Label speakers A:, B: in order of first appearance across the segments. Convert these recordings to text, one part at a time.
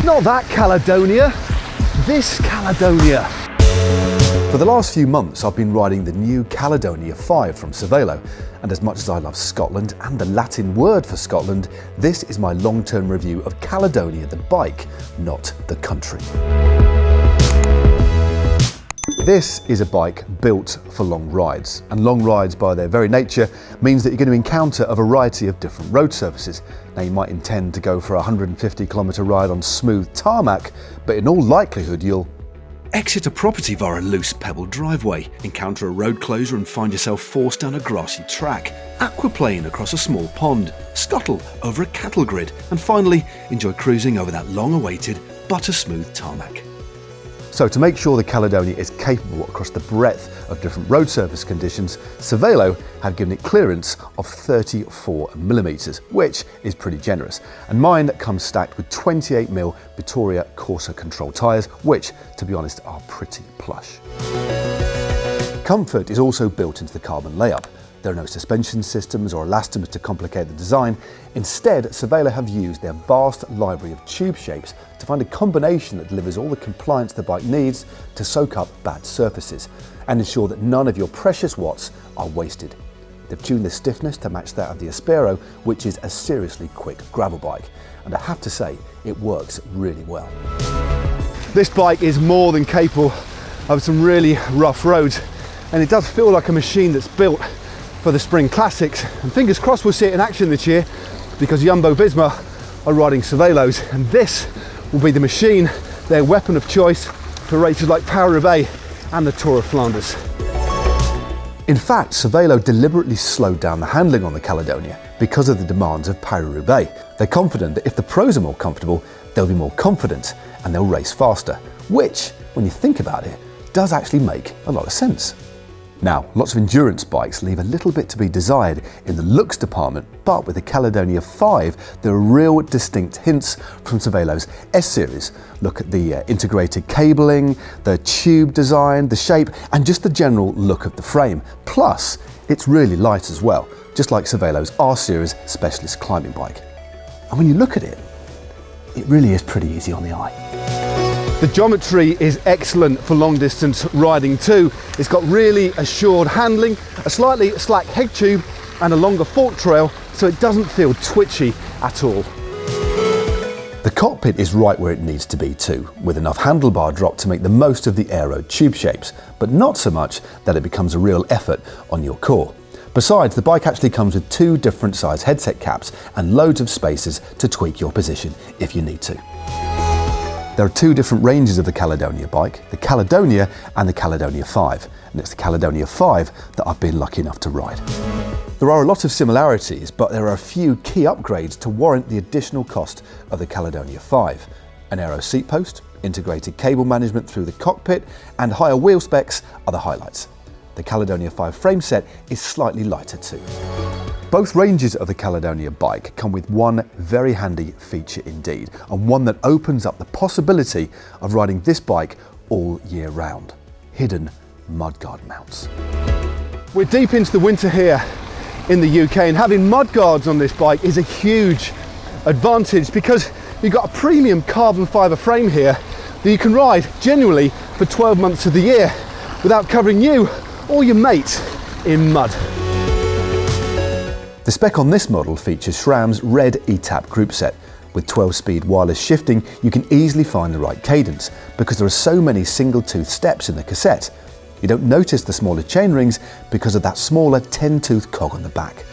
A: Not that Caledonia, this Caledonia. For the last few months I've been riding the new Caledonia-5 from Cervelo, and as much as I love Scotland and the Latin word for Scotland, this is my long-term review of Caledonia the bike, not the country. This is a bike built for long rides, and long rides by their very nature means that you're going to encounter a variety of different road surfaces. Now you might intend to go for a 150-kilometre ride on smooth tarmac, but in all likelihood you'll exit a property via a loose pebbled driveway, encounter a road closure and find yourself forced down a grassy track, aquaplane across a small pond, scuttle over a cattle grid, and finally enjoy cruising over that long-awaited butter-smooth tarmac. So to make sure the Caledonia is capable across the breadth of different road surface conditions, Cervelo have given it clearance of 34mm, which is pretty generous. And mine comes stacked with 28mm Vittoria Corsa Control tyres, which, to be honest, are pretty plush. Comfort is also built into the carbon layup. There are no suspension systems or elastomers to complicate the design. Instead, Cervelo have used their vast library of tube shapes to find a combination that delivers all the compliance the bike needs to soak up bad surfaces and ensure that none of your precious watts are wasted. They've tuned the stiffness to match that of the Aspero, which is a seriously quick gravel bike, and I have to say, it works really well. This bike is more than capable of some really rough roads, and it does feel like a machine that's built for the Spring Classics, and fingers crossed we'll see it in action this year because Jumbo-Visma are riding Cervelos, and this will be the machine, their weapon of choice for races like Paris-Roubaix and the Tour of Flanders. In fact, Cervelo deliberately slowed down the handling on the Caledonia because of the demands of Paris-Roubaix. They're confident that if the pros are more comfortable, they'll be more confident and they'll race faster, which, when you think about it, does actually make a lot of sense. Now, lots of endurance bikes leave a little bit to be desired in the looks department, but with the Caledonia-5, there are real distinct hints from Cervelo's S-Series. Look at the integrated cabling, the tube design, the shape, and just the general look of the frame. Plus, it's really light as well, just like Cervelo's R-Series specialist climbing bike. And when you look at it, it really is pretty easy on the eye. The geometry is excellent for long distance riding too. It's got really assured handling, a slightly slack head tube and a longer fork trail, so it doesn't feel twitchy at all. The cockpit is right where it needs to be too, with enough handlebar drop to make the most of the aero tube shapes, but not so much that it becomes a real effort on your core. Besides, the bike actually comes with two different size headset caps and loads of spaces to tweak your position if you need to. There are two different ranges of the Caledonia bike, the Caledonia and the Caledonia-5, and it's the Caledonia-5 that I've been lucky enough to ride. There are a lot of similarities, but there are a few key upgrades to warrant the additional cost of the Caledonia-5. An aero seat post, integrated cable management through the cockpit, and higher wheel specs are the highlights. The Caledonia-5 frame set is slightly lighter too. Both ranges of the Caledonia bike come with one very handy feature indeed, and one that opens up the possibility of riding this bike all year round: hidden mudguard mounts. We're deep into the winter here in the UK, and having mudguards on this bike is a huge advantage because you've got a premium carbon fibre frame here that you can ride genuinely for 12 months of the year without covering you or your mate in mud. The spec on this model features SRAM's red ETAP group set. With 12-speed wireless shifting, you can easily find the right cadence because there are so many single-tooth steps in the cassette. You don't notice the smaller chain rings because of that smaller 10-tooth cog on the back.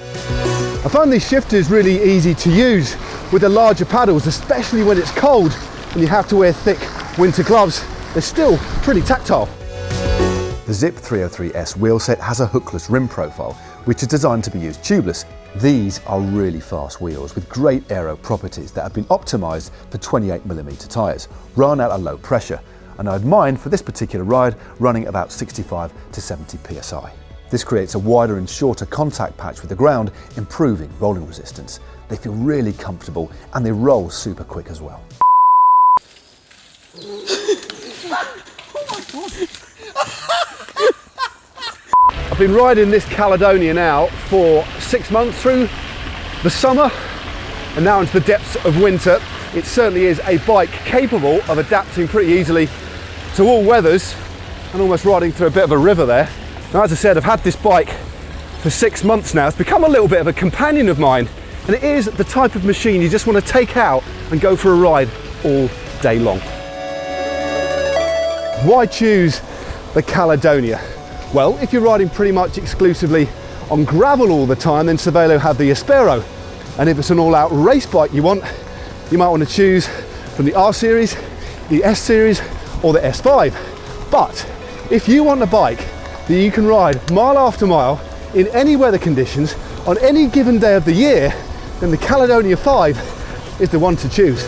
A: I find these shifters really easy to use with the larger paddles, especially when it's cold and you have to wear thick winter gloves. They're still pretty tactile. The Zip 303S wheelset has a hookless rim profile, which is designed to be used tubeless. These are really fast wheels with great aero properties that have been optimised for 28mm tyres, run at a low pressure, and I had mine for this particular ride running about 65 to 70 psi. This creates a wider and shorter contact patch with the ground, improving rolling resistance. They feel really comfortable and they roll super quick as well. I've been riding this Caledonia now for 6 months through the summer and now into the depths of winter. it certainly is a bike capable of adapting pretty easily to all weathers and almost riding through a bit of a river there. Now, as I said, I've had this bike for 6 months now. It's become a little bit of a companion of mine, and it is the type of machine you just want to take out and go for a ride all day long. Why choose the Caledonia? Well, if you're riding pretty much exclusively on gravel all the time, then Cervelo have the Aspero. And if it's an all-out race bike you want, you might want to choose from the R Series, the S Series, or the S5. But if you want a bike that you can ride mile after mile in any weather conditions on any given day of the year, then the Caledonia 5 is the one to choose.